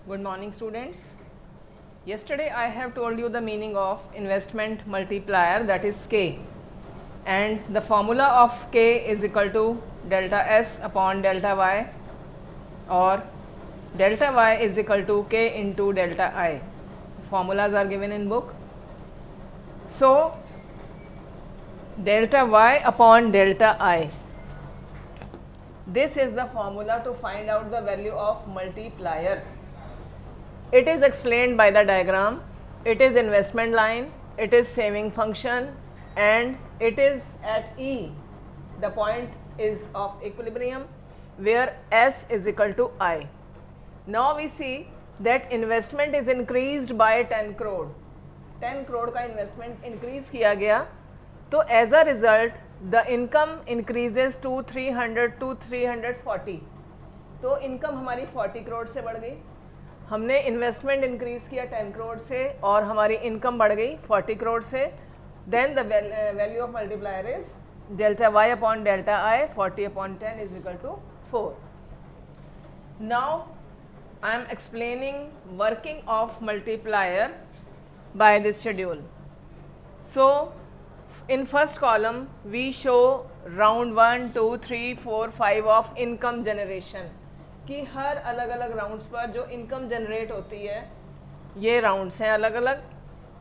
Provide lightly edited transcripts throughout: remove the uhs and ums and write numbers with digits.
Good morning, students. Yesterday I have told you the meaning of investment multiplier, that is K, and the formula of K is equal to delta S upon delta Y, or delta Y is equal to K into delta I. Formulas are given in book. So delta Y upon delta I, this is the formula to find out the value of multiplier. It is explained by the diagram. It is investment line, it is saving function, and it is at E. The point is of equilibrium where S is equal to I. Now we see that investment is increased by 10 crore. 10 crore का investment increase किया गया, तो as a result the income increases to 300 to 340. तो income हमारी 40 करोड़ से बढ़ गई. हमने इन्वेस्टमेंट इंक्रीज किया 10 करोड़ से और हमारी इनकम बढ़ गई 40 करोड़ से. Then the value of multiplier is delta Y upon delta I, 40 upon 10 is equal to 4. Now I am explaining working of multiplier by this schedule. So in first column we show round 1, 2, 3, 4, 5 of income generation, कि हर अलग अलग rounds पर जो income generate होती है ये rounds हैं अलग अलग.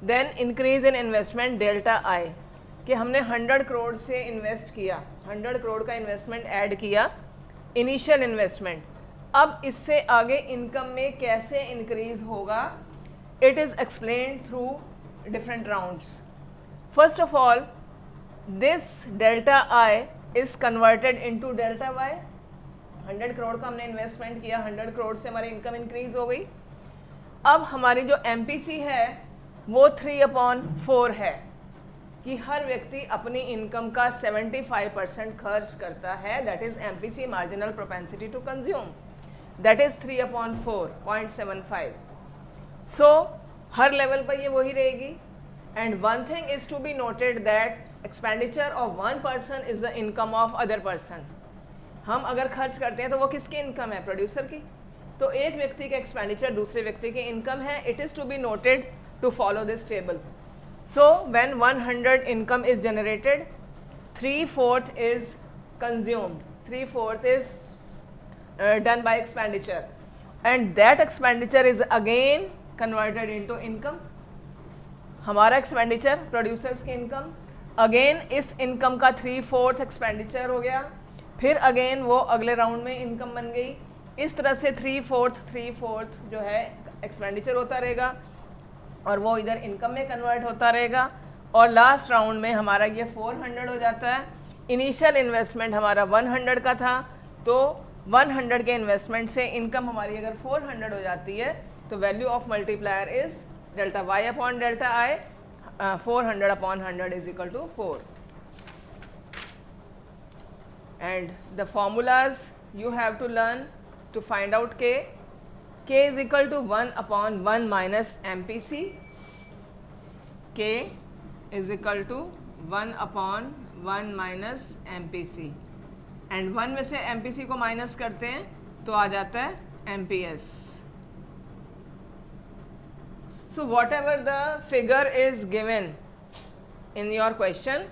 Then increase in investment delta I, कि हमने 100 करोड़ से इन्वेस्ट किया, 100 करोड़ का इन्वेस्टमेंट ऐड किया, इनिशियल इन्वेस्टमेंट. अब इससे आगे इनकम में कैसे इंक्रीज होगा, it is explained through different rounds. First of all this delta I is converted into delta Y. 100 crore का हमने इन्वेस्टमेंट किया, 100 करोड़ से हमारी इनकम इंक्रीज हो गई. अब हमारी जो एमपीसी है वो 3/4 है, कि हर व्यक्ति अपनी इनकम का 75% खर्च करता है. That is MPC, marginal propensity to consume, that is 3/4, 0.75. So हर लेवल पर ये वही रहेगी. And one thing is to be noted that expenditure of one person is the income of other person. हम अगर खर्च करते हैं तो वो किसकी इनकम है, प्रोड्यूसर की. तो एक व्यक्ति का एक्सपेंडिचर दूसरे व्यक्ति की इनकम है. It is to be noted to follow this table. So when 100 income is generated, 3/4 is consumed, 3/4 is done by expenditure, and that expenditure is again converted into income. हमारा एक्सपेंडिचर प्रोड्यूसर्स की income, again इस income का 3/4 expenditure हो गया, फिर again वो अगले round में इनकम बन गई. इस तरह से 3/4 जो है एक्सपेंडिचर होता रहेगा और वो इधर इनकम में कन्वर्ट होता रहेगा. और लास्ट राउंड में हमारा ये 400 हो जाता है. इनिशियल इन्वेस्टमेंट हमारा 100 का था, तो 100 के इन्वेस्टमेंट से इनकम हमारी अगर 400 हो जाती है तो value of multiplier is delta Y upon delta I. 400 upon 100 is equal to 4. And the formulas you have to learn to find out K. K is equal to 1 upon 1 minus MPC. K is equal to 1 upon 1 minus MPC. And 1 में से MPC को minus करते हैं तो आ जाता है MPS. So whatever the figure is given in your question,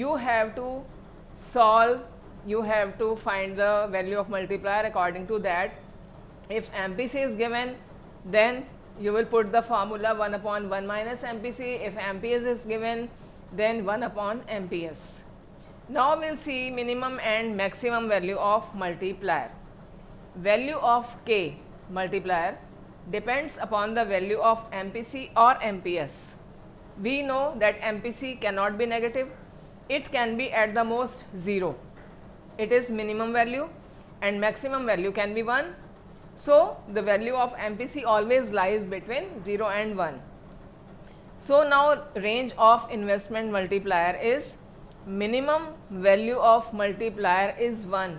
you have to solve, you have to find the value of multiplier according to that. If MPC is given, then you will put the formula 1 upon 1 minus MPC. If MPS is given, then 1 upon MPS. Now we'll see minimum and maximum value of multiplier. Value of K multiplier depends upon the value of MPC or MPS. We know that MPC cannot be negative, it can be at the most 0. It is minimum value and maximum value can be 1. So the value of MPC always lies between 0 and 1. So now range of investment multiplier is minimum value of multiplier is 1,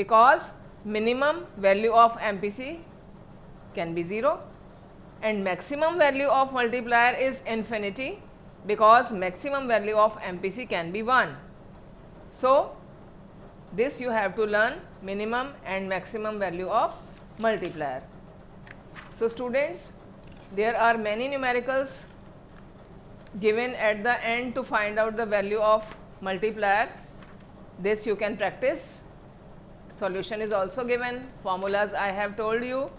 because minimum value of MPC can be 0 and maximum value of multiplier is infinity, because maximum value of MPC can be 1. So this you have to learn minimum and maximum value of multiplier. So students, there are many numericals given at the end to find out the value of multiplier. This you can practice. Solution is also given, formulas I have told you,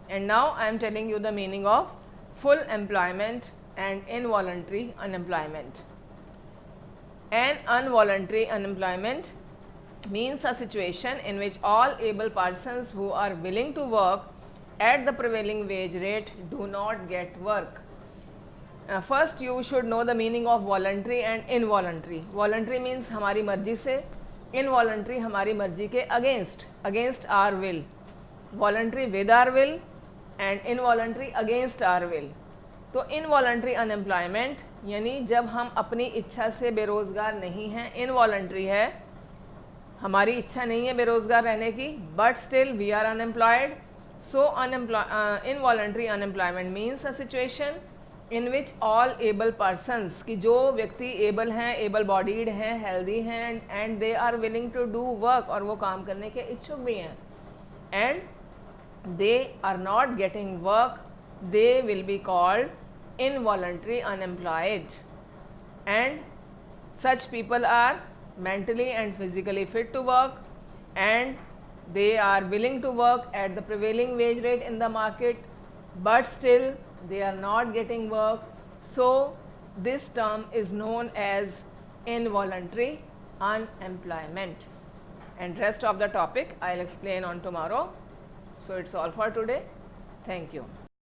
and now I am telling you the meaning of full employment and involuntary unemployment. An involuntary unemployment means a situation in which all able persons who are willing to work at the prevailing wage rate do not get work. First you should know the meaning of voluntary and involuntary. Voluntary means हमारी मर्जी से, involuntary हमारी मर्जी के against our will. Voluntary with our will and involuntary against our will. तो involuntary unemployment यानी जब हम अपनी इच्छा से बेरोज़गार नहीं हैं, इनवॉलंट्री है, हमारी इच्छा नहीं है बेरोज़गार रहने की, but still we are unemployed. So involuntary unemployment means a situation in which all able persons, कि जो व्यक्ति एबल हैं, एबल बॉडीड हैं, हेल्दी हैं, and they are willing to do work, और वो काम करने के इच्छुक भी हैं, and they are not getting work, they will be called involuntary unemployed. And such people are mentally and physically fit to work, and they are willing to work at the prevailing wage rate in the market, but still they are not getting work. So this term is known as involuntary unemployment, and rest of the topic I will explain on tomorrow. So it's all for today. Thank you.